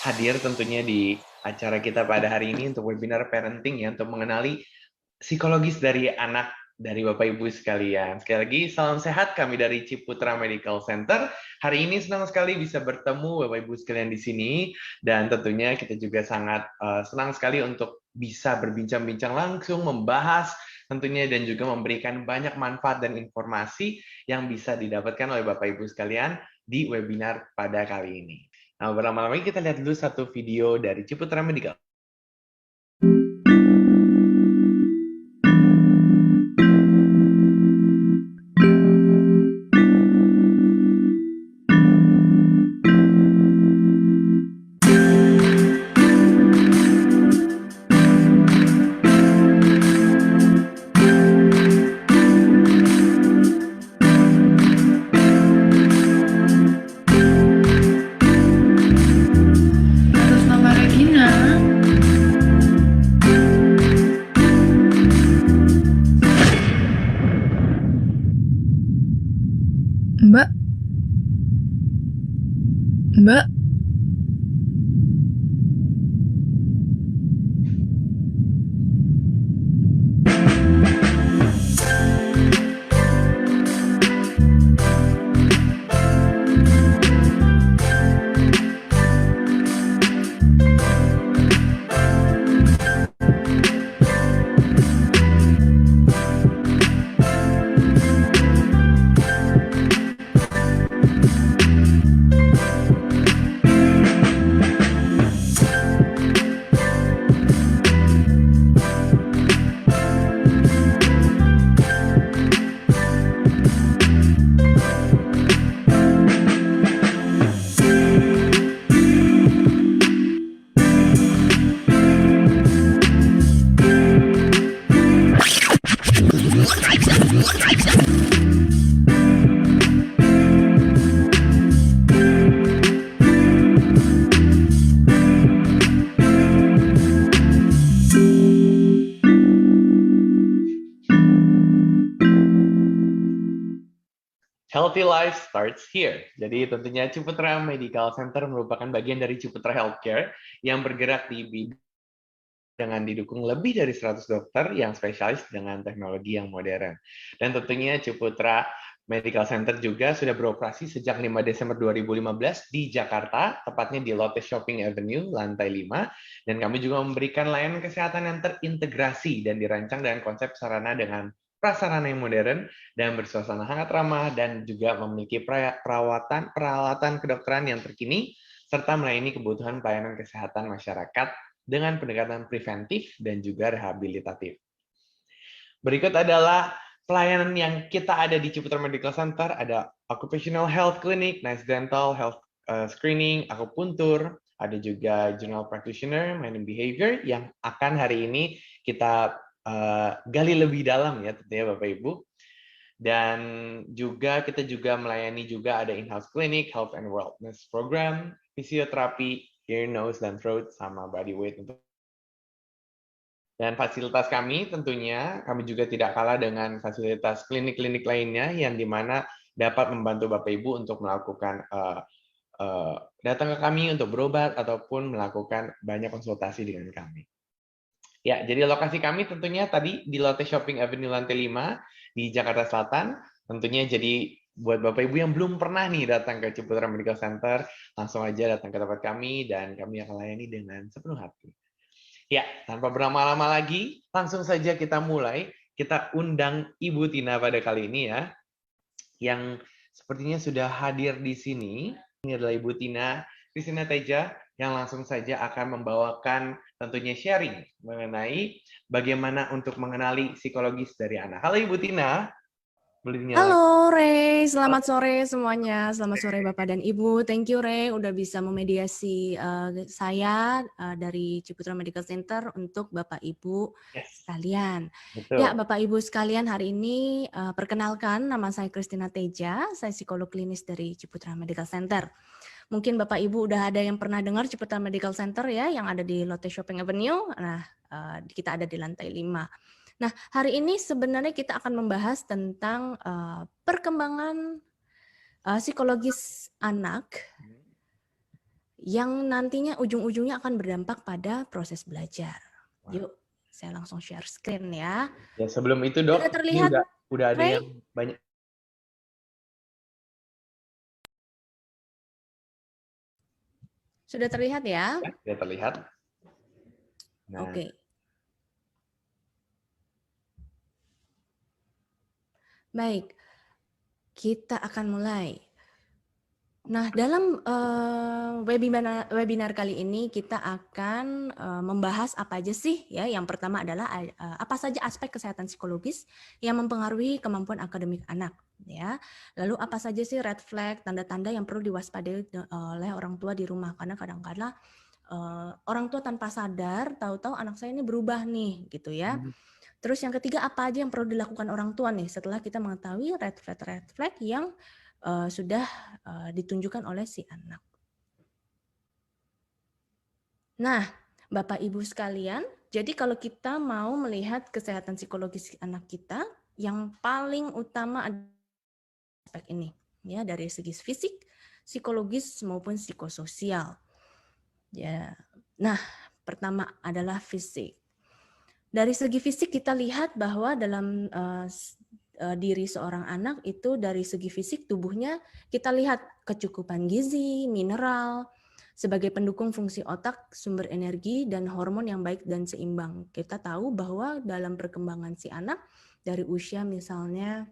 hadir tentunya di acara kita pada hari ini untuk webinar parenting ya, untuk mengenali psikologis dari anak dari Bapak Ibu sekalian. Sekali lagi, salam sehat kami dari Ciputra Medical Center. Hari ini senang sekali bisa bertemu Bapak Ibu sekalian di sini, dan tentunya kita juga sangat senang sekali untuk bisa berbincang-bincang langsung, membahas tentunya dan juga memberikan banyak manfaat dan informasi yang bisa didapatkan oleh Bapak Ibu sekalian di webinar pada kali ini. Nah, berlama-lama lagi kita lihat dulu satu video dari Ciputra Medical. Atas nama Regina. Mbak. Mbak. Healthy life starts here. Jadi tentunya Ciputra Medical Center merupakan bagian dari Ciputra Healthcare yang bergerak di bidang dengan didukung lebih dari 100 dokter yang spesialis dengan teknologi yang modern. Dan tentunya Ciputra Medical Center juga sudah beroperasi sejak 5 Desember 2015 di Jakarta, tepatnya di Lotte Shopping Avenue, lantai 5. Dan kami juga memberikan layanan kesehatan yang terintegrasi dan dirancang dengan konsep sarana dengan prasarana yang modern dan bersuasana hangat ramah, dan juga memiliki peralatan kedokteran yang terkini, serta melayani kebutuhan pelayanan kesehatan masyarakat dengan pendekatan preventif dan juga rehabilitatif. Berikut adalah pelayanan yang kita ada di Ciputra Medical Center. Ada Occupational Health Clinic, Nice Dental, Health Screening, akupuntur, ada juga General Practitioner, Mind and Behavior, yang akan hari ini kita gali lebih dalam ya tentunya Bapak Ibu. Dan juga kita juga melayani juga ada in-house clinic, health and wellness program, fisioterapi, ear, nose, dan throat, sama body weight. Dan fasilitas kami tentunya, kami juga tidak kalah dengan fasilitas klinik-klinik lainnya yang dimana dapat membantu Bapak Ibu untuk melakukan datang ke kami untuk berobat ataupun melakukan banyak konsultasi dengan kami. Ya, jadi lokasi kami tentunya tadi di Lotte Shopping Avenue lantai 5 di Jakarta Selatan. Tentunya jadi buat Bapak Ibu yang belum pernah nih datang ke Ciputra Medical Center, langsung aja datang ke tempat kami dan kami akan layani dengan sepenuh hati. Ya, tanpa berlama-lama lagi, langsung saja kita mulai. Kita undang Ibu Tina pada kali ini ya, yang sepertinya sudah hadir di sini. Ini adalah Ibu Tina Christina Teja, yang langsung saja akan membawakan tentunya sharing mengenai bagaimana untuk mengenali psikologis dari anak. Halo Ibu Tina. Halo Rey, selamat sore semuanya. Selamat sore Bapak dan Ibu. Thank you Rey udah bisa memediasi saya dari Ciputra Medical Center untuk Bapak Ibu sekalian. Betul. Ya Bapak Ibu sekalian, hari ini perkenalkan, nama saya Christina Teja, saya psikolog klinis dari Ciputra Medical Center. Mungkin Bapak Ibu udah ada yang pernah dengar Ciputra Medical Center ya, yang ada di Lotte Shopping Avenue. Nah, kita ada di lantai 5. Nah, hari ini sebenarnya kita akan membahas tentang perkembangan psikologis anak yang nantinya ujung-ujungnya akan berdampak pada proses belajar. Yuk, saya langsung share screen ya. Ya, sebelum itu Dok, Sudah ini terlihat, udah ada Ray? yang banyak. Sudah terlihat ya? Ya, sudah terlihat. Nah, Oke. Baik, kita akan mulai. Nah, dalam webinar kali ini kita akan membahas apa aja sih ya. Yang pertama adalah apa saja aspek kesehatan psikologis yang mempengaruhi kemampuan akademik anak ya. Lalu apa saja sih red flag, tanda-tanda yang perlu diwaspadai oleh orang tua di rumah, karena kadang-kadang orang tua tanpa sadar tahu-tahu anak saya ini berubah nih gitu ya. Terus yang ketiga, apa aja yang perlu dilakukan orang tua nih setelah kita mengetahui red flag yang sudah ditunjukkan oleh si anak. Nah, Bapak Ibu sekalian, jadi kalau kita mau melihat kesehatan psikologis anak kita, yang paling utama adalah aspek ini, ya, dari segi fisik, psikologis maupun psikososial. Ya. Nah, pertama adalah fisik. Dari segi fisik kita lihat bahwa dalam diri seorang anak itu dari segi fisik tubuhnya kita lihat kecukupan gizi, mineral, sebagai pendukung fungsi otak, sumber energi, dan hormon yang baik dan seimbang. Kita tahu bahwa dalam perkembangan si anak dari usia misalnya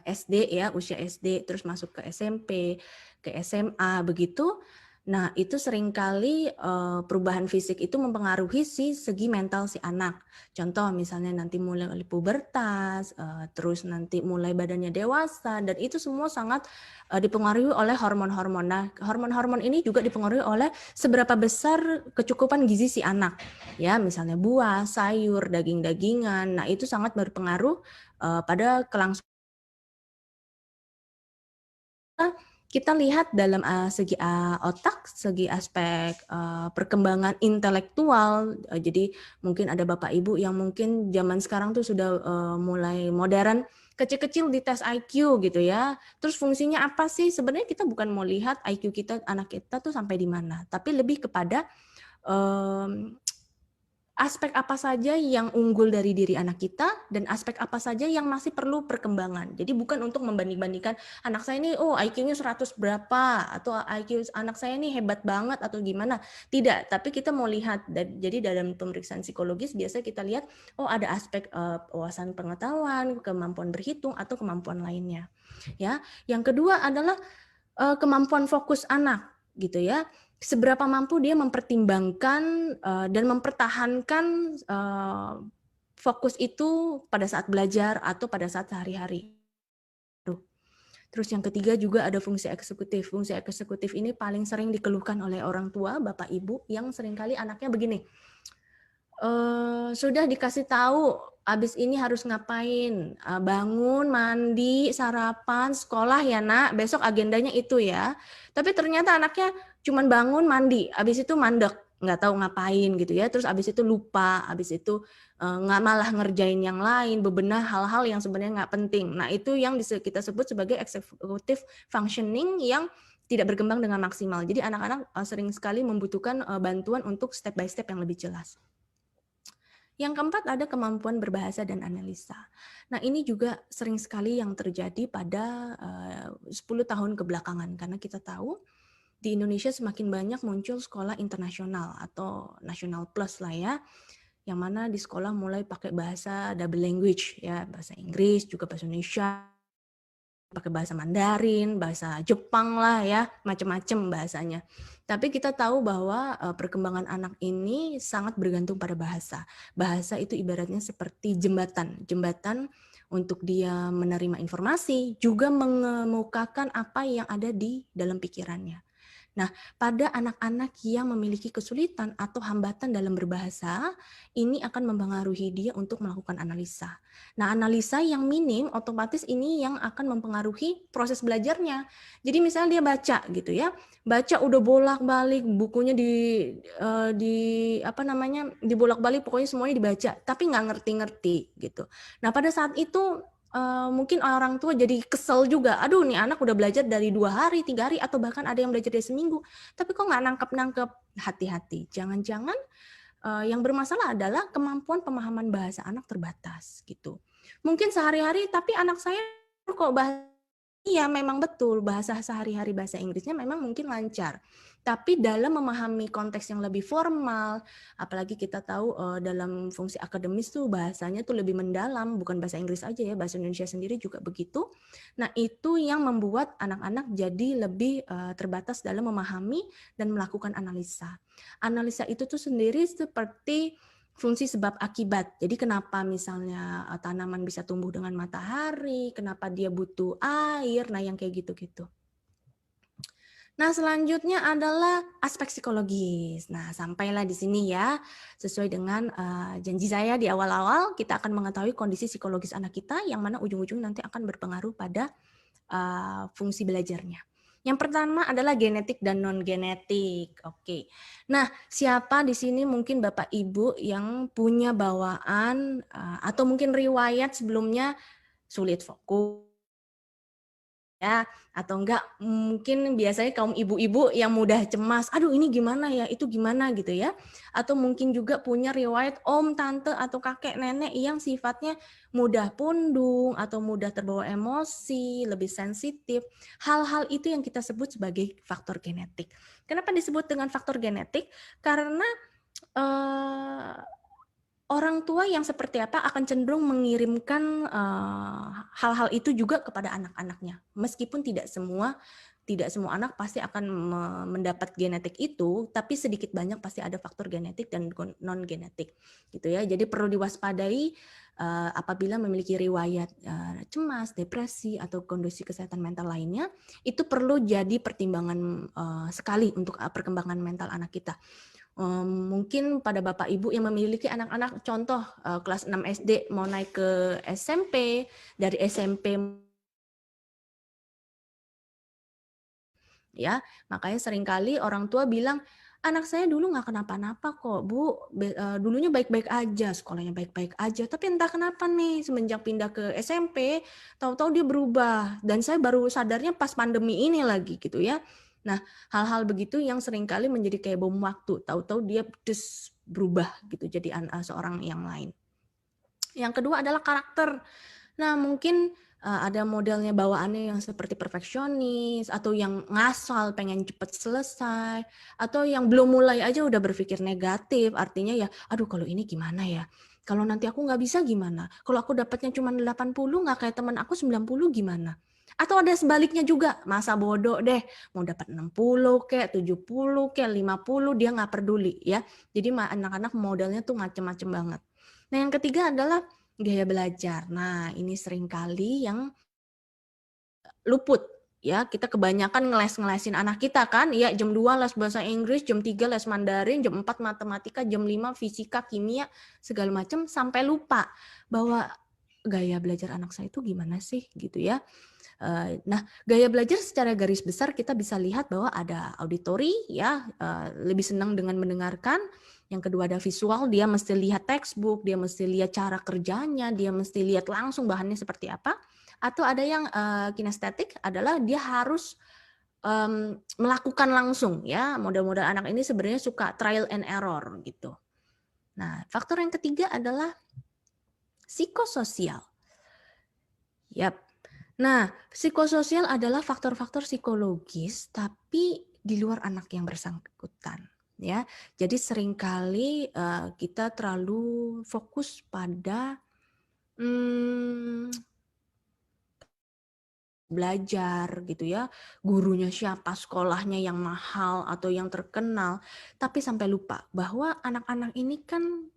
SD ya, usia SD terus masuk ke SMP, ke SMA begitu. Nah, itu seringkali perubahan fisik itu mempengaruhi segi mental si anak. Contoh misalnya nanti mulai pubertas, terus nanti mulai badannya dewasa, dan itu semua sangat dipengaruhi oleh hormon-hormon. Nah, hormon-hormon ini juga dipengaruhi oleh seberapa besar kecukupan gizi si anak. Ya, misalnya buah, sayur, daging-dagingan. Nah, itu sangat berpengaruh pada kelangsungan. Kita lihat dalam segi otak, segi aspek perkembangan intelektual. Jadi mungkin ada Bapak Ibu yang mungkin zaman sekarang tuh sudah mulai modern, kecil-kecil dites IQ gitu ya. Terus fungsinya apa sih? Sebenarnya kita bukan mau lihat IQ kita, anak kita tuh sampai di mana, tapi lebih kepada aspek apa saja yang unggul dari diri anak kita dan aspek apa saja yang masih perlu perkembangan. Jadi bukan untuk membanding-bandingkan anak saya ini IQ-nya 100 berapa atau IQ anak saya ini hebat banget atau gimana. Tidak, tapi kita mau lihat. Jadi dalam pemeriksaan psikologis biasa kita lihat ada aspek wawasan pengetahuan, kemampuan berhitung atau kemampuan lainnya. Ya. Yang kedua adalah kemampuan fokus anak gitu ya. Seberapa mampu dia mempertimbangkan dan mempertahankan fokus itu pada saat belajar atau pada saat sehari-hari. Terus yang ketiga juga ada fungsi eksekutif. Fungsi eksekutif ini paling sering dikeluhkan oleh orang tua, Bapak Ibu, yang seringkali anaknya begini. Sudah dikasih tahu abis ini harus ngapain, bangun, mandi, sarapan, sekolah ya nak, besok agendanya itu ya. Tapi ternyata anaknya cuman bangun, mandi, abis itu mandek, nggak tahu ngapain gitu ya. Terus abis itu lupa, abis itu nggak malah ngerjain yang lain, bebenah hal-hal yang sebenarnya nggak penting. Nah itu yang kita sebut sebagai executive functioning yang tidak berkembang dengan maksimal. Jadi anak-anak sering sekali membutuhkan bantuan untuk step by step yang lebih jelas. Yang keempat ada kemampuan berbahasa dan analisa. Nah ini juga sering sekali yang terjadi pada 10 tahun kebelakangan, karena kita tahu di Indonesia semakin banyak muncul sekolah internasional atau national plus lah ya, yang mana di sekolah mulai pakai bahasa double language ya, bahasa Inggris juga bahasa Indonesia, pakai bahasa Mandarin, bahasa Jepang lah ya, macam-macam bahasanya. Tapi kita tahu bahwa perkembangan anak ini sangat bergantung pada bahasa. Bahasa itu ibaratnya seperti jembatan untuk dia menerima informasi, juga mengemukakan apa yang ada di dalam pikirannya. Nah, pada anak-anak yang memiliki kesulitan atau hambatan dalam berbahasa, ini akan mempengaruhi dia untuk melakukan analisa. Nah, analisa yang minim otomatis ini yang akan mempengaruhi proses belajarnya. Jadi misalnya dia baca gitu ya, baca udah bolak-balik bukunya dibolak-balik, pokoknya semuanya dibaca, tapi nggak ngerti-ngerti gitu. Nah, pada saat itu mungkin orang tua jadi kesel juga. Aduh, nih anak udah belajar dari 2 hari, 3 hari, atau bahkan ada yang belajar dari seminggu. Tapi kok nggak nangkep-nangkep. Hati-hati. Jangan-jangan yang bermasalah adalah kemampuan pemahaman bahasa anak terbatas gitu. Mungkin sehari-hari, tapi anak saya kok iya, memang betul bahasa sehari-hari bahasa Inggrisnya memang mungkin lancar. Tapi dalam memahami konteks yang lebih formal, apalagi kita tahu dalam fungsi akademis tuh bahasanya tuh lebih mendalam, bukan bahasa Inggris aja ya, bahasa Indonesia sendiri juga begitu. Nah, itu yang membuat anak-anak jadi lebih terbatas dalam memahami dan melakukan analisa. Analisa itu tuh sendiri seperti fungsi sebab akibat. Jadi kenapa misalnya tanaman bisa tumbuh dengan matahari, kenapa dia butuh air, nah yang kayak gitu-gitu. Nah, selanjutnya adalah aspek psikologis. Nah, sampailah di sini ya, sesuai dengan janji saya di awal-awal, kita akan mengetahui kondisi psikologis anak kita, yang mana ujung-ujung nanti akan berpengaruh pada fungsi belajarnya. Yang pertama adalah genetik dan non-genetik. Oke. Nah, siapa di sini mungkin Bapak Ibu yang punya bawaan atau mungkin riwayat sebelumnya sulit fokus ya, atau enggak mungkin biasanya kaum ibu-ibu yang mudah cemas, aduh ini gimana ya, itu gimana gitu ya. Atau mungkin juga punya riwayat om, tante, atau kakek, nenek yang sifatnya mudah pundung atau mudah terbawa emosi, lebih sensitif. Hal-hal itu yang kita sebut sebagai faktor genetik. Kenapa disebut dengan faktor genetik? Karena orang tua yang seperti apa akan cenderung mengirimkan hal-hal itu juga kepada anak-anaknya. Meskipun tidak semua anak pasti akan mendapat genetik itu, tapi sedikit banyak pasti ada faktor genetik dan non genetik, gitu ya. Jadi perlu diwaspadai apabila memiliki riwayat cemas, depresi atau kondisi kesehatan mental lainnya, itu perlu jadi pertimbangan sekali untuk perkembangan mental anak kita. Mungkin pada Bapak Ibu yang memiliki anak-anak contoh kelas 6 SD mau naik ke SMP, dari SMP ya, makanya seringkali orang tua bilang, anak saya dulu nggak kenapa-napa kok Bu, dulunya baik-baik aja, sekolahnya baik-baik aja, tapi entah kenapa nih semenjak pindah ke SMP, tahu-tahu dia berubah, dan saya baru sadarnya pas pandemi ini lagi gitu ya. Nah, hal-hal begitu yang seringkali menjadi kayak bom waktu, tahu-tahu dia berubah gitu jadi seorang yang lain. Yang kedua adalah karakter. Nah, mungkin ada modelnya bawaannya yang seperti perfeksionis, atau yang ngasal pengen cepat selesai, atau yang belum mulai aja udah berpikir negatif, artinya ya, aduh kalau ini gimana ya? Kalau nanti aku nggak bisa gimana? Kalau aku dapatnya cuma 80 nggak kayak teman aku 90 gimana? Atau ada sebaliknya juga, masa bodoh deh, mau dapat 60 kayak 70 kayak 50 dia nggak peduli ya. Jadi anak-anak modelnya tuh macem-macem banget. Nah, yang ketiga adalah gaya belajar. Nah, ini seringkali yang luput ya. Kita kebanyakan ngeles-ngelesin anak kita kan. Ya, jam 2 les bahasa Inggris, jam 3 les Mandarin, jam 4 matematika, jam 5 fisika, kimia, segala macam, sampai lupa bahwa gaya belajar anak saya itu gimana sih gitu ya. Nah, gaya belajar secara garis besar kita bisa lihat bahwa ada auditori ya, lebih senang dengan mendengarkan. Yang kedua ada visual, dia mesti lihat textbook, dia mesti lihat cara kerjanya, dia mesti lihat langsung bahannya seperti apa. Atau ada yang kinestetik, adalah dia harus melakukan langsung ya. Model-model anak ini sebenarnya suka trial and error gitu. Nah, faktor yang ketiga adalah psikososial. Yap. Nah, psikososial adalah faktor-faktor psikologis tapi di luar anak yang bersangkutan ya. Jadi seringkali kita terlalu fokus pada belajar gitu ya, gurunya siapa, sekolahnya yang mahal atau yang terkenal, tapi sampai lupa bahwa anak-anak ini kan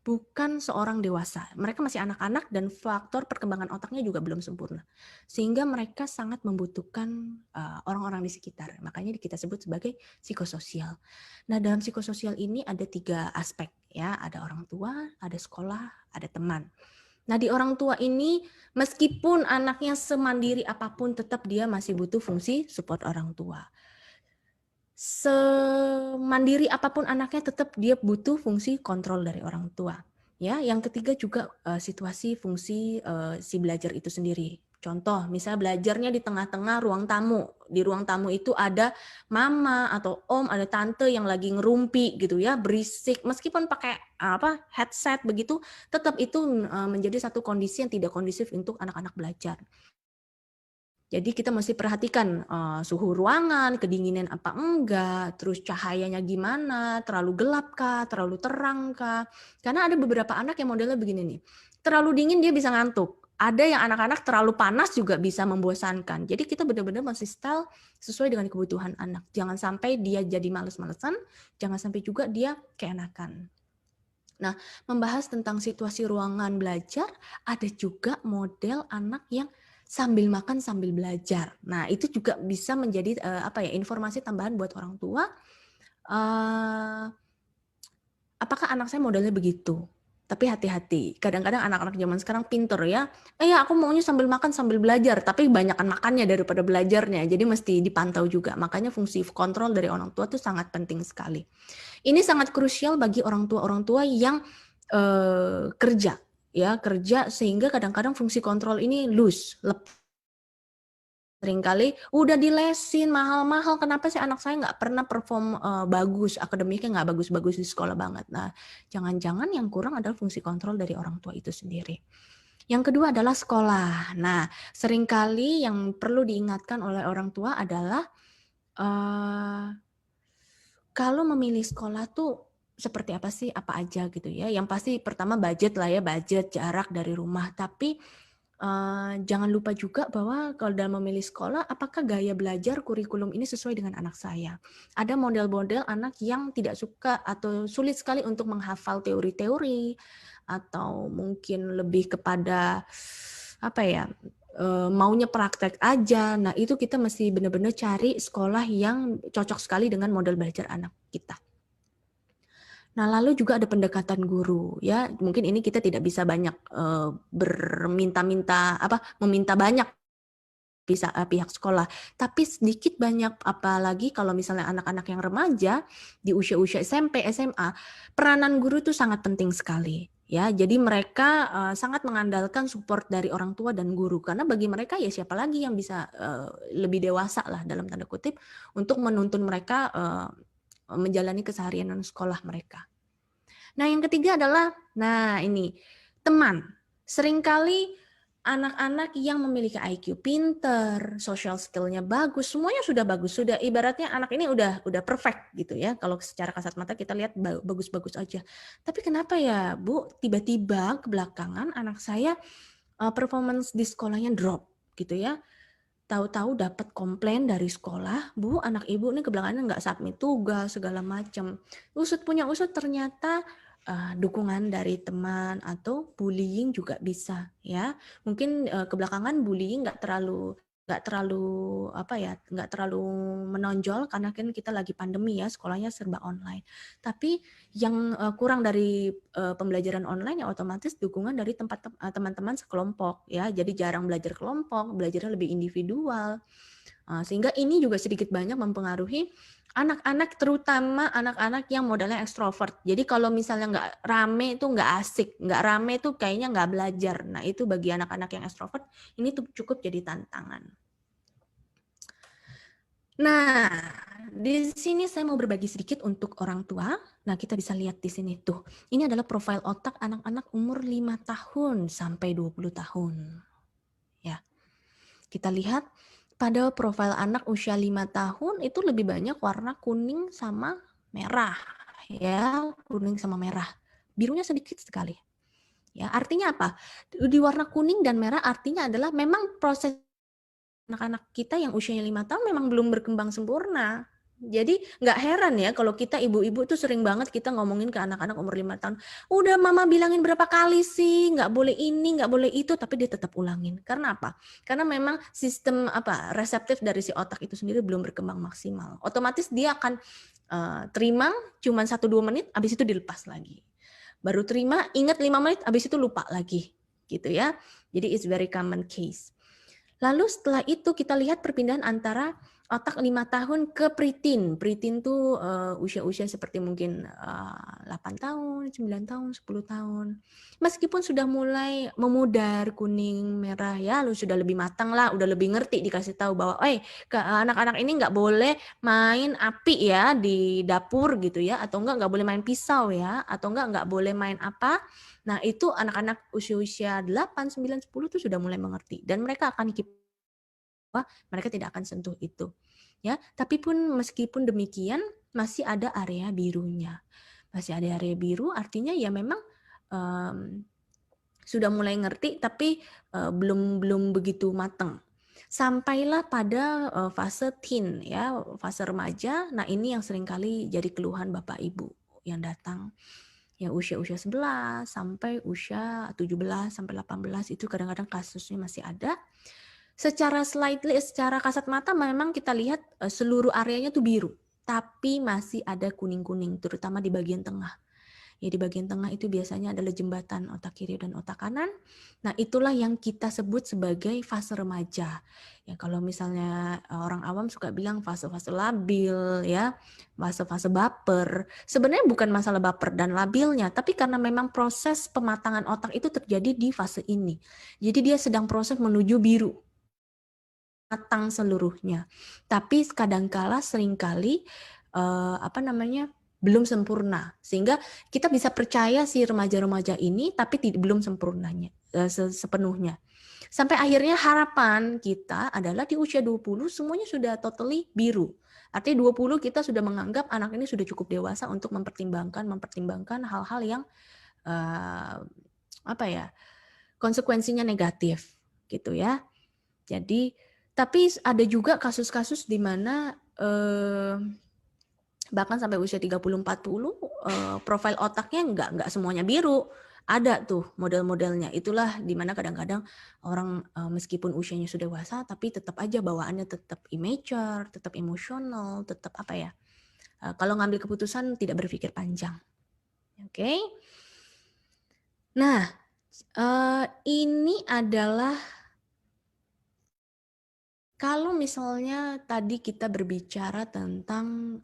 bukan seorang dewasa. Mereka masih anak-anak dan faktor perkembangan otaknya juga belum sempurna. Sehingga mereka sangat membutuhkan orang-orang di sekitar. Makanya kita sebut sebagai psikososial. Nah, dalam psikososial ini ada 3 aspek ya, ada orang tua, ada sekolah, ada teman. Nah, di orang tua ini meskipun anaknya semandiri apapun tetap dia masih butuh fungsi support orang tua. Semandiri apapun anaknya tetap dia butuh fungsi kontrol dari orang tua. Ya, yang ketiga juga situasi fungsi si belajar itu sendiri. Contoh, misalnya belajarnya di tengah-tengah ruang tamu. Di ruang tamu itu ada mama atau om, ada tante yang lagi ngerumpi gitu ya, berisik. Meskipun pakai headset begitu, tetap itu menjadi satu kondisi yang tidak kondusif untuk anak-anak belajar. Jadi kita mesti perhatikan suhu ruangan, kedinginan apa enggak, terus cahayanya gimana, terlalu gelap kah, terlalu terang kah. Karena ada beberapa anak yang modelnya begini nih, terlalu dingin dia bisa ngantuk. Ada yang anak-anak terlalu panas juga bisa membosankan. Jadi kita benar-benar mesti style sesuai dengan kebutuhan anak. Jangan sampai dia jadi males-malesan, jangan sampai juga dia keenakan. Nah, membahas tentang situasi ruangan belajar, ada juga model anak yang sambil makan sambil belajar. Nah, itu juga bisa menjadi informasi tambahan buat orang tua. Apakah anak saya modelnya begitu? Tapi hati-hati. Kadang-kadang anak-anak zaman sekarang pinter ya. Aku maunya sambil makan sambil belajar, tapi kebanyakan makannya daripada belajarnya. Jadi mesti dipantau juga. Makanya fungsi kontrol dari orang tua itu sangat penting sekali. Ini sangat krusial bagi orang tua yang kerja sehingga kadang-kadang fungsi kontrol ini loose, seringkali udah dilesin mahal-mahal, kenapa sih anak saya nggak pernah perform bagus, akademiknya nggak bagus-bagus di sekolah banget. Nah, jangan-jangan yang kurang adalah fungsi kontrol dari orang tua itu sendiri. Yang kedua adalah sekolah. Nah, seringkali yang perlu diingatkan oleh orang tua adalah kalau memilih sekolah tuh seperti apa sih, apa aja gitu ya. Yang pasti pertama budget lah ya, budget, jarak dari rumah. Tapi jangan lupa juga bahwa kalau dalam memilih sekolah, apakah gaya belajar kurikulum ini sesuai dengan anak saya. Ada model-model anak yang tidak suka atau sulit sekali untuk menghafal teori-teori, atau mungkin lebih kepada maunya praktek aja. Nah, itu kita mesti benar-benar cari sekolah yang cocok sekali dengan model belajar anak kita. Nah, lalu juga ada pendekatan guru ya. Mungkin ini kita tidak bisa banyak meminta banyak pihak sekolah, tapi sedikit banyak, apalagi kalau misalnya anak-anak yang remaja di usia-usia SMP, SMA, peranan guru itu sangat penting sekali. Ya, jadi mereka sangat mengandalkan support dari orang tua dan guru, karena bagi mereka ya siapa lagi yang bisa lebih dewasa lah dalam tanda kutip untuk menuntun mereka menjalani keseharian sekolah mereka. Nah, yang ketiga adalah teman. Seringkali anak-anak yang memiliki IQ pinter, social skill-nya bagus, semuanya sudah bagus, sudah ibaratnya anak ini udah perfect gitu ya. Kalau secara kasat mata kita lihat bagus-bagus aja. Tapi kenapa ya, Bu, tiba-tiba kebelakangan anak saya performance di sekolahnya drop gitu ya. Tahu-tahu dapat komplain dari sekolah, Bu, anak ibu ini kebelakangan nggak submit tugas segala macam. Usut punya usut ternyata dukungan dari teman atau bullying juga bisa ya. Mungkin kebelakangan bullying nggak terlalu menonjol karena kan kita lagi pandemi ya, sekolahnya serba online. Tapi yang kurang dari pembelajaran online ya otomatis dukungan dari teman-teman sekelompok ya. Jadi jarang belajar kelompok, belajarnya lebih individual. Sehingga ini juga sedikit banyak mempengaruhi anak-anak, terutama anak-anak yang modalnya ekstrovert. Jadi kalau misalnya nggak rame itu nggak asik, nggak rame itu kayaknya nggak belajar. Nah, itu bagi anak-anak yang ekstrovert ini tuh cukup jadi tantangan. Nah, di sini saya mau berbagi sedikit untuk orang tua. Nah, kita bisa lihat di sini tuh. Ini adalah profil otak anak-anak umur 5 tahun sampai 20 tahun. Ya. Kita lihat pada profil anak usia 5 tahun itu lebih banyak warna kuning sama merah. Ya, kuning sama merah. Birunya sedikit sekali. Ya, artinya apa? Di warna kuning dan merah artinya adalah memang proses anak-anak kita yang usianya 5 tahun memang belum berkembang sempurna. Jadi nggak heran ya kalau kita ibu-ibu tuh sering banget kita ngomongin ke anak-anak umur 5 tahun, udah mama bilangin berapa kali sih, nggak boleh ini, nggak boleh itu, tapi dia tetap ulangin. Karena apa? Karena memang sistem reseptif dari si otak itu sendiri belum berkembang maksimal. Otomatis dia akan terima cuma 1-2 menit, habis itu dilepas lagi. Baru terima, ingat 5 menit, habis itu lupa lagi. Gitu ya. Jadi it's very common case. Lalu setelah itu kita lihat perpindahan antara otak 5 tahun ke preteen. Preteen tuh usia-usia seperti mungkin 8 tahun, 9 tahun, 10 tahun. Meskipun sudah mulai memudar, kuning, merah ya, lu sudah lebih matang lah, udah lebih ngerti dikasih tahu bahwa, ke anak-anak ini nggak boleh main api ya di dapur gitu ya, atau nggak boleh main pisau ya, atau nggak boleh main apa. Nah itu anak-anak usia-usia 8, 9, 10 tuh sudah mulai mengerti. Dan mereka akan mereka tidak akan sentuh itu. Ya, tapi pun meskipun demikian masih ada area birunya. Masih ada area biru artinya ya memang sudah mulai ngerti tapi belum begitu matang. Sampailah pada fase teen ya, fase remaja. Nah, ini yang seringkali jadi keluhan Bapak Ibu yang datang ya usia-usia 11 sampai usia 17 sampai 18 itu kadang-kadang kasusnya masih ada. Secara kasat mata memang kita lihat seluruh areanya tuh biru, tapi masih ada kuning-kuning, terutama di bagian tengah. Ya di bagian tengah itu biasanya adalah jembatan otak kiri dan otak kanan. Nah itulah yang kita sebut sebagai fase remaja. Ya kalau misalnya orang awam suka bilang fase-fase labil, ya fase-fase baper. Sebenarnya bukan masalah baper dan labilnya, tapi karena memang proses pematangan otak itu terjadi di fase ini. Jadi dia sedang proses menuju biru. Matang seluruhnya, tapi kadangkala seringkali belum sempurna, sehingga kita bisa percaya si remaja-remaja ini, tapi belum sempurnanya sepenuhnya. Sampai akhirnya harapan kita adalah di usia 20 semuanya sudah totally biru. Artinya 20 kita sudah menganggap anak ini sudah cukup dewasa untuk mempertimbangkan hal-hal yang konsekuensinya negatif gitu ya. Jadi tapi ada juga kasus-kasus di mana bahkan sampai usia 30-40 profil otaknya nggak semuanya biru. Ada tuh model-modelnya. Itulah di mana kadang-kadang orang meskipun usianya sudah dewasa tapi tetap aja bawaannya tetap immature, tetap emosional, tetap kalau ngambil keputusan tidak berpikir panjang. Oke. Nah, ini adalah kalau misalnya tadi kita berbicara tentang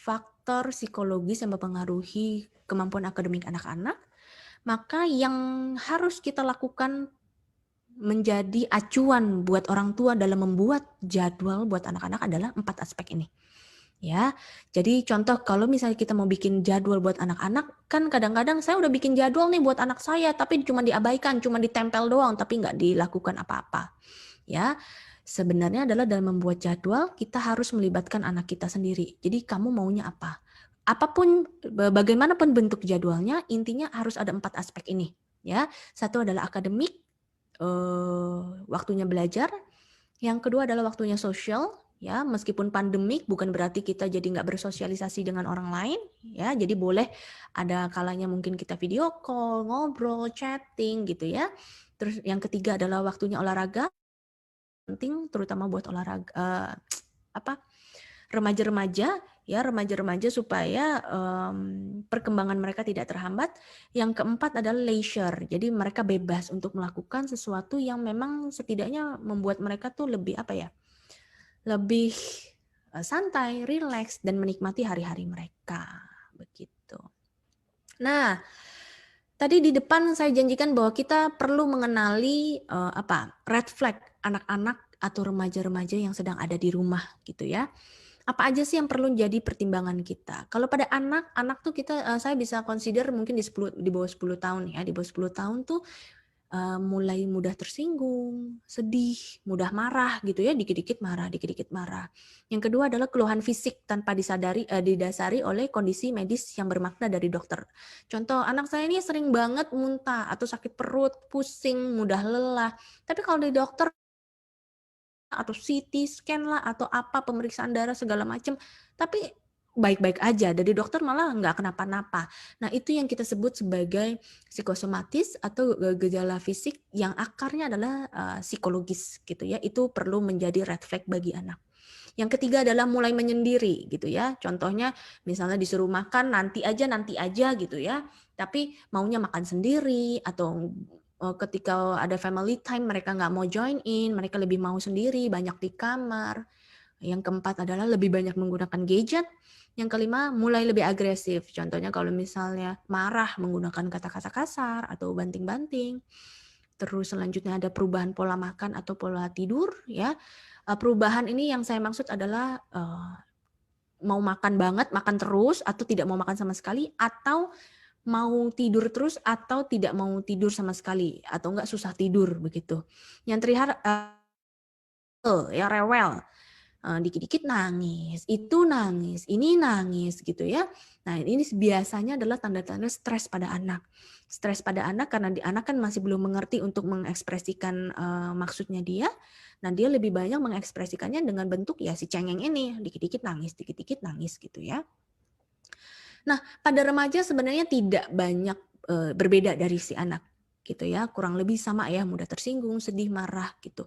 faktor psikologis yang mempengaruhi kemampuan akademik anak-anak, maka yang harus kita lakukan menjadi acuan buat orang tua dalam membuat jadwal buat anak-anak adalah 4 aspek ini. Ya, jadi contoh kalau misalnya kita mau bikin jadwal buat anak-anak, kan kadang-kadang saya udah bikin jadwal nih buat anak saya, tapi cuma diabaikan, cuma ditempel doang, tapi nggak dilakukan apa-apa. Ya, sebenarnya adalah dalam membuat jadwal kita harus melibatkan anak kita sendiri. Jadi kamu maunya apa? Apapun, bagaimanapun bentuk jadwalnya, intinya harus ada 4 aspek ini. Ya, satu adalah akademik, waktunya belajar. Yang kedua adalah waktunya sosial. Ya, meskipun pandemik bukan berarti kita jadi nggak bersosialisasi dengan orang lain. Ya, jadi boleh ada kalanya mungkin kita video call, ngobrol, chatting gitu ya. Terus yang ketiga adalah waktunya olahraga. Penting terutama buat olahraga remaja-remaja supaya perkembangan mereka tidak terhambat. Yang keempat adalah leisure, jadi mereka bebas untuk melakukan sesuatu yang memang setidaknya membuat mereka tuh lebih lebih santai, rileks dan menikmati hari-hari mereka begitu. Nah, tadi di depan saya janjikan bahwa kita perlu mengenali red flag anak-anak atau remaja-remaja yang sedang ada di rumah gitu ya. Apa aja sih yang perlu jadi pertimbangan kita? Kalau pada anak tuh saya bisa consider mungkin di bawah 10 tahun ya. Di bawah 10 tahun tuh mulai mudah tersinggung, sedih, mudah marah gitu ya, dikit-dikit marah. Yang kedua adalah keluhan fisik tanpa didasari oleh kondisi medis yang bermakna dari dokter. Contoh, anak saya ini sering banget muntah atau sakit perut, pusing, mudah lelah. Tapi kalau dari dokter atau CT scan lah atau apa pemeriksaan darah segala macam, tapi baik-baik aja, dari dokter malah nggak kenapa-napa. Nah itu yang kita sebut sebagai psikosomatis atau gejala fisik yang akarnya adalah psikologis gitu ya. Itu perlu menjadi red flag bagi anak. Yang ketiga adalah mulai menyendiri gitu ya. Contohnya misalnya disuruh makan nanti aja gitu ya. Tapi maunya makan sendiri atau ketika ada family time mereka nggak mau join in, mereka lebih mau sendiri, banyak di kamar. Yang keempat adalah lebih banyak menggunakan gadget. Yang kelima, mulai lebih agresif. Contohnya kalau misalnya marah menggunakan kata-kata kasar atau banting-banting. Terus selanjutnya ada perubahan pola makan atau pola tidur, ya. Perubahan ini yang saya maksud adalah mau makan banget, makan terus, atau tidak mau makan sama sekali, atau mau tidur terus, atau tidak mau tidur sama sekali, atau enggak susah tidur begitu. Yang terakhir ya rewel. Dikit-dikit nangis, itu nangis, ini nangis gitu ya. Nah, ini biasanya adalah tanda-tanda stres pada anak. Stres pada anak karena anak kan masih belum mengerti untuk mengekspresikan maksudnya dia. Nah, dia lebih banyak mengekspresikannya dengan bentuk ya si cengeng ini, dikit-dikit nangis gitu ya. Nah, pada remaja sebenarnya tidak banyak berbeda dari si anak gitu ya, kurang lebih sama ya, mudah tersinggung, sedih, marah gitu.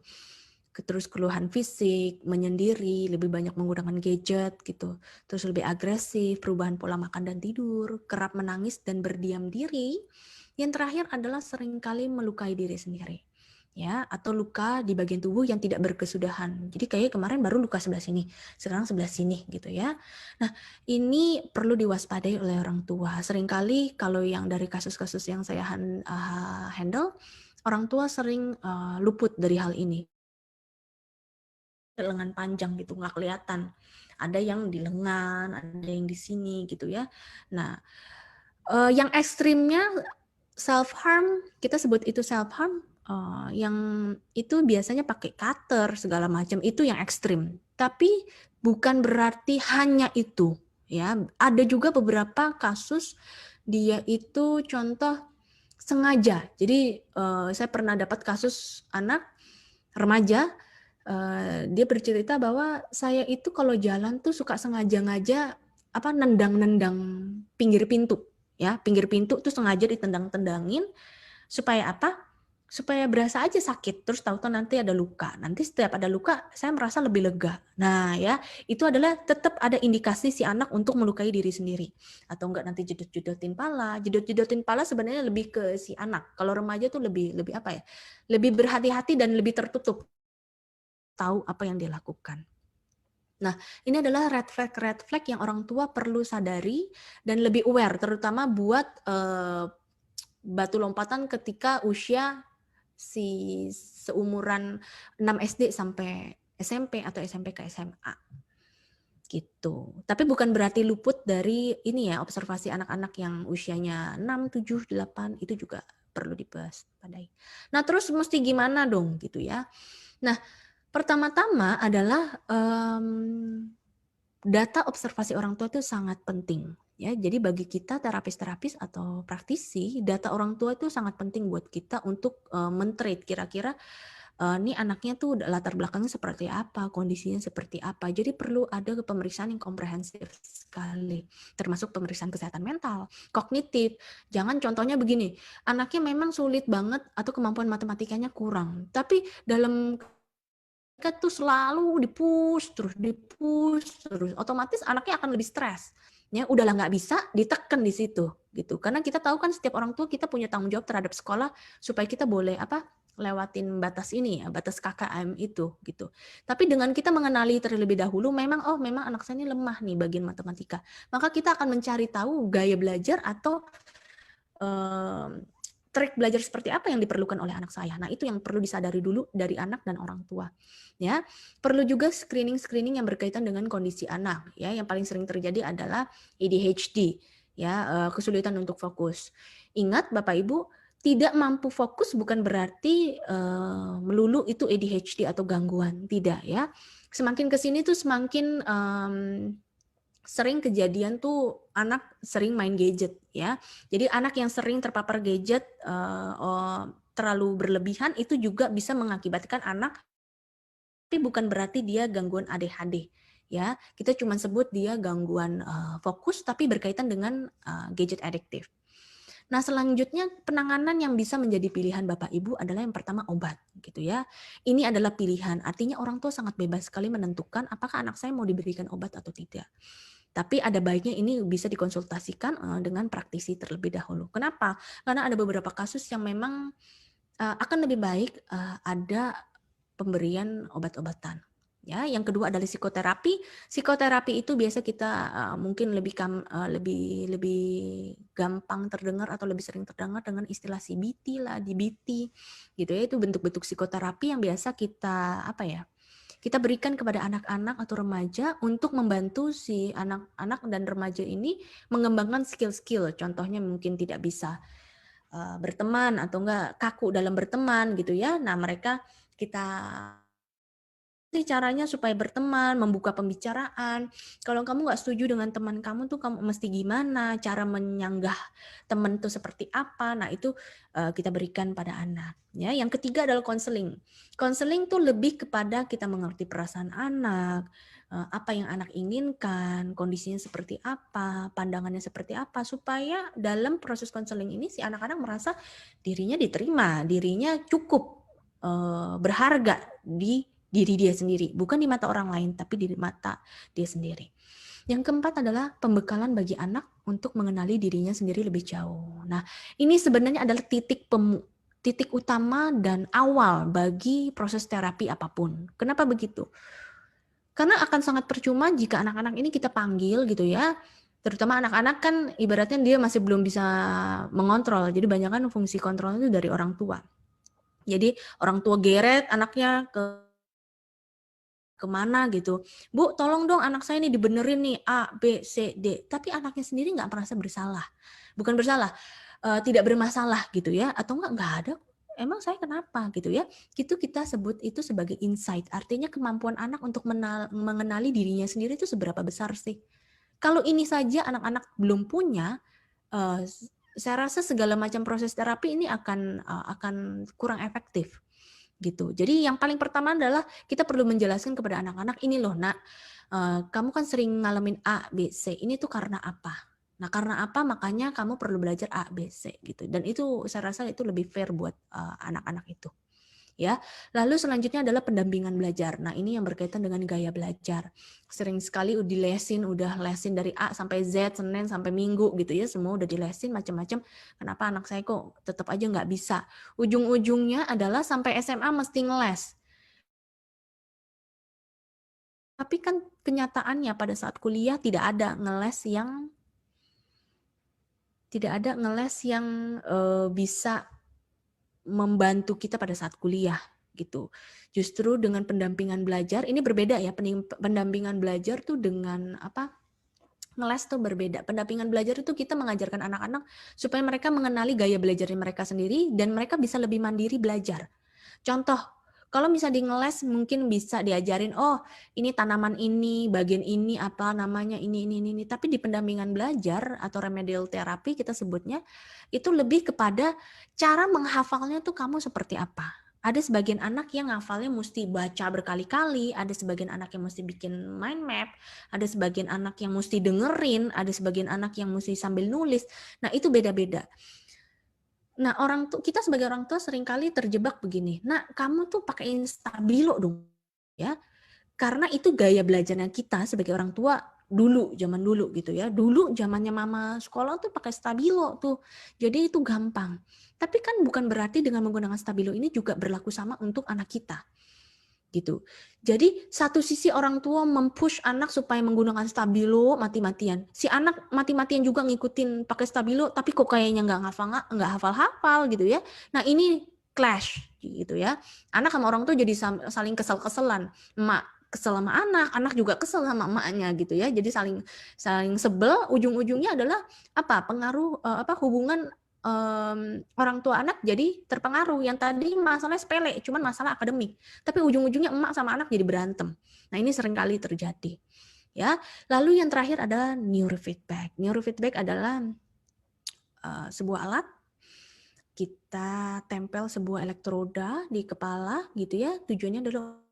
Terus keluhan fisik, menyendiri, lebih banyak menggunakan gadget gitu, terus lebih agresif, perubahan pola makan dan tidur, kerap menangis dan berdiam diri. Yang terakhir adalah seringkali melukai diri sendiri, ya, atau luka di bagian tubuh yang tidak berkesudahan. Jadi kayak kemarin baru luka sebelah sini, sekarang sebelah sini gitu ya. Nah, ini perlu diwaspadai oleh orang tua. Seringkali kalau yang dari kasus-kasus yang saya handle, orang tua sering luput dari hal ini. Lengan panjang gitu, nggak kelihatan. Ada yang di lengan, ada yang di sini gitu ya. Nah, yang ekstrimnya self-harm, kita sebut itu self-harm, yang itu biasanya pakai cutter segala macam, itu yang ekstrim. Tapi bukan berarti hanya itu. Ya, ada juga beberapa kasus dia itu contoh sengaja. Jadi saya pernah dapat kasus anak remaja. Dia bercerita bahwa saya itu kalau jalan tuh suka sengaja-ngaja nendang-nendang pinggir pintu, ya, pinggir pintu tuh sengaja ditendang-tendangin supaya apa? Supaya berasa aja sakit, terus tahu-tahu nanti ada luka. Nanti setiap ada luka, saya merasa lebih lega. Nah, ya, itu adalah tetap ada indikasi si anak untuk melukai diri sendiri. Atau enggak nanti jedot-jedotin pala. Jedot-jedotin pala sebenarnya lebih ke si anak. Kalau remaja tuh lebih apa ya? Lebih berhati-hati dan lebih tertutup. Tahu apa yang dia lakukan. Nah, ini adalah red flag yang orang tua perlu sadari dan lebih aware, terutama buat batu lompatan ketika usia si seumuran 6 SD sampai SMP atau SMP ke SMA. Gitu. Tapi bukan berarti luput dari ini ya, observasi anak-anak yang usianya 6, 7, 8 itu juga perlu diwaspadai. Nah, terus mesti gimana dong gitu ya. Nah, pertama-tama adalah data observasi orang tua itu sangat penting. Ya, jadi bagi kita terapis-terapis atau praktisi, data orang tua itu sangat penting buat kita untuk men-treat kira-kira nih anaknya tuh latar belakangnya seperti apa, kondisinya seperti apa. Jadi perlu ada pemeriksaan yang komprehensif sekali, termasuk pemeriksaan kesehatan mental, kognitif. Jangan contohnya begini, anaknya memang sulit banget atau kemampuan matematikanya kurang, tapi dalam tuh selalu dipush terus, otomatis anaknya akan lebih stres. Ya, udahlah nggak bisa, ditekan di situ gitu. Karena kita tahu kan setiap orang tua kita punya tanggung jawab terhadap sekolah supaya kita boleh lewatin batas ini ya, batas KKM itu gitu. Tapi dengan kita mengenali terlebih dahulu memang anak saya ini lemah nih bagian matematika. Maka kita akan mencari tahu gaya belajar atau trik belajar seperti apa yang diperlukan oleh anak saya. Nah, itu yang perlu disadari dulu dari anak dan orang tua. Ya, perlu juga screening yang berkaitan dengan kondisi anak. Ya, yang paling sering terjadi adalah ADHD, ya, kesulitan untuk fokus. Ingat, Bapak Ibu, tidak mampu fokus bukan berarti melulu itu ADHD atau gangguan, tidak ya. Semakin ke sini tuh semakin sering kejadian tuh anak sering main gadget ya. Jadi anak yang sering terpapar gadget terlalu berlebihan itu juga bisa mengakibatkan anak, tapi bukan berarti dia gangguan ADHD ya. Kita cuma sebut dia gangguan fokus tapi berkaitan dengan gadget adiktif. Nah, selanjutnya penanganan yang bisa menjadi pilihan Bapak Ibu adalah yang pertama obat gitu ya. Ini adalah pilihan. Artinya orang tua sangat bebas sekali menentukan apakah anak saya mau diberikan obat atau tidak. Tapi ada baiknya ini bisa dikonsultasikan dengan praktisi terlebih dahulu. Kenapa? Karena ada beberapa kasus yang memang akan lebih baik ada pemberian obat-obatan. Ya, yang kedua adalah psikoterapi. Psikoterapi itu biasa kita mungkin lebih gampang terdengar atau lebih sering terdengar dengan istilah CBT lah, DBT, gitu ya. Itu bentuk-bentuk psikoterapi yang biasa kita kita berikan kepada anak-anak atau remaja untuk membantu si anak-anak dan remaja ini mengembangkan skill-skill. Contohnya mungkin tidak bisa berteman atau enggak kaku dalam berteman gitu ya. Nah, mereka kita caranya supaya berteman, membuka pembicaraan. Kalau kamu nggak setuju dengan teman kamu tuh kamu mesti gimana, cara menyanggah teman tuh seperti apa. Nah, itu kita berikan pada anak. Ya, yang ketiga adalah konseling. Konseling tuh lebih kepada kita mengerti perasaan anak, apa yang anak inginkan, kondisinya seperti apa, pandangannya seperti apa, supaya dalam proses konseling ini si anak-anak merasa dirinya diterima, dirinya cukup berharga di diri dia sendiri, bukan di mata orang lain, tapi di mata dia sendiri. Yang keempat adalah pembekalan bagi anak untuk mengenali dirinya sendiri lebih jauh. Nah, ini sebenarnya adalah titik utama dan awal bagi proses terapi apapun. Kenapa begitu? Karena akan sangat percuma jika anak-anak ini kita panggil gitu ya, terutama anak-anak kan ibaratnya dia masih belum bisa mengontrol, jadi banyak kan fungsi kontrol itu dari orang tua. Jadi orang tua geret anaknya kemana gitu, Bu tolong dong anak saya ini dibenerin nih A, B, C, D. Tapi anaknya sendiri nggak merasa bersalah. Bukan bersalah, tidak bermasalah gitu ya. Atau nggak ada, emang saya kenapa gitu ya. Itu kita sebut itu sebagai insight. Artinya kemampuan anak untuk mengenali dirinya sendiri itu seberapa besar sih. Kalau ini saja anak-anak belum punya, saya rasa segala macam proses terapi ini akan kurang efektif. Gitu. Jadi yang paling pertama adalah kita perlu menjelaskan kepada anak-anak, ini loh nak, kamu kan sering ngalamin A, B, C, ini tuh karena apa? Nah karena apa makanya kamu perlu belajar A, B, C gitu. Dan itu saya rasa itu lebih fair buat anak-anak itu. Ya, lalu selanjutnya adalah pendampingan belajar. Nah, ini yang berkaitan dengan gaya belajar. Sering sekali udah lesin dari A sampai Z, Senin sampai Minggu gitu ya, semua udah dilesin macam-macam. Kenapa anak saya kok tetap aja nggak bisa? Ujung-ujungnya adalah sampai SMA mesti ngeles. Tapi kan kenyataannya pada saat kuliah tidak ada ngeles yang bisa membantu kita pada saat kuliah gitu. Justru dengan pendampingan belajar ini berbeda ya. Pendampingan belajar tuh dengan ngeles tuh berbeda. Pendampingan belajar itu kita mengajarkan anak-anak supaya mereka mengenali gaya belajar mereka sendiri dan mereka bisa lebih mandiri belajar. Contoh, kalau misalnya di ngeles mungkin bisa diajarin, oh ini tanaman ini, bagian ini apa namanya, ini. Tapi di pendampingan belajar atau remedial terapi kita sebutnya, itu lebih kepada cara menghafalnya tuh kamu seperti apa. Ada sebagian anak yang ngafalnya mesti baca berkali-kali, ada sebagian anak yang mesti bikin mind map, ada sebagian anak yang mesti dengerin, ada sebagian anak yang mesti sambil nulis. Nah itu beda-beda. Nah, kita sebagai orang tua seringkali terjebak begini. Nah, kamu tuh pakein stabilo dong, ya. Karena itu gaya belajarnya kita sebagai orang tua zaman dulu gitu ya. Dulu zamannya mama sekolah tuh pakai stabilo tuh. Jadi itu gampang. Tapi kan bukan berarti dengan menggunakan stabilo ini juga berlaku sama untuk anak kita. Gitu. Jadi satu sisi orang tua mempush anak supaya menggunakan stabilo mati-matian. Si anak mati-matian juga ngikutin pakai stabilo, tapi kok kayaknya nggak hafal-hafal gitu ya. Nah ini clash gitu ya. Anak sama orang tua jadi saling kesel-keselan. Emak kesel sama anak juga kesel sama emaknya gitu ya. Jadi saling sebel. Ujung-ujungnya adalah pengaruh hubungan orang tua anak jadi terpengaruh. Yang tadi masalahnya sepele, cuman masalah akademik. Tapi ujung-ujungnya emak sama anak jadi berantem. Nah ini seringkali terjadi. Ya, lalu yang terakhir adalah neurofeedback. Neurofeedback adalah sebuah alat, kita tempel sebuah elektroda di kepala gitu ya. Tujuannya adalah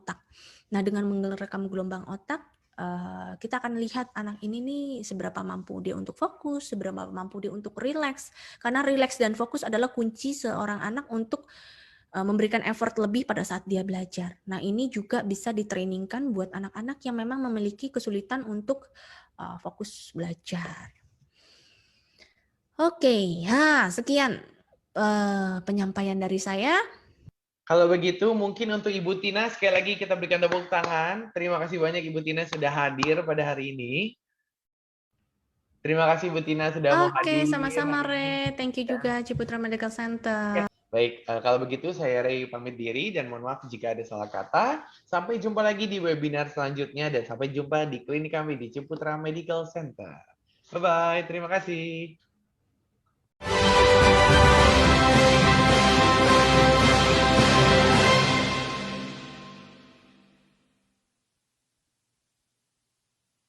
otak. Nah dengan merekam gelombang otak, kita akan lihat anak ini nih seberapa mampu dia untuk fokus, seberapa mampu dia untuk rileks. Karena rileks dan fokus adalah kunci seorang anak untuk memberikan effort lebih pada saat dia belajar. Nah ini juga bisa ditrainingkan buat anak-anak yang memang memiliki kesulitan untuk fokus belajar. Oke, sekian penyampaian dari saya. Kalau begitu, mungkin untuk Ibu Tina, sekali lagi kita berikan tepuk tangan. Terima kasih banyak Ibu Tina sudah hadir pada hari ini. Terima kasih Ibu Tina sudah mau Oke, hadir sama-sama hari ini. Re. Thank you juga Ciputra Medical Center. Baik, kalau begitu saya Ray pamit diri dan mohon maaf jika ada salah kata. Sampai jumpa lagi di webinar selanjutnya dan sampai jumpa di klinik kami di Ciputra Medical Center. Bye-bye, terima kasih.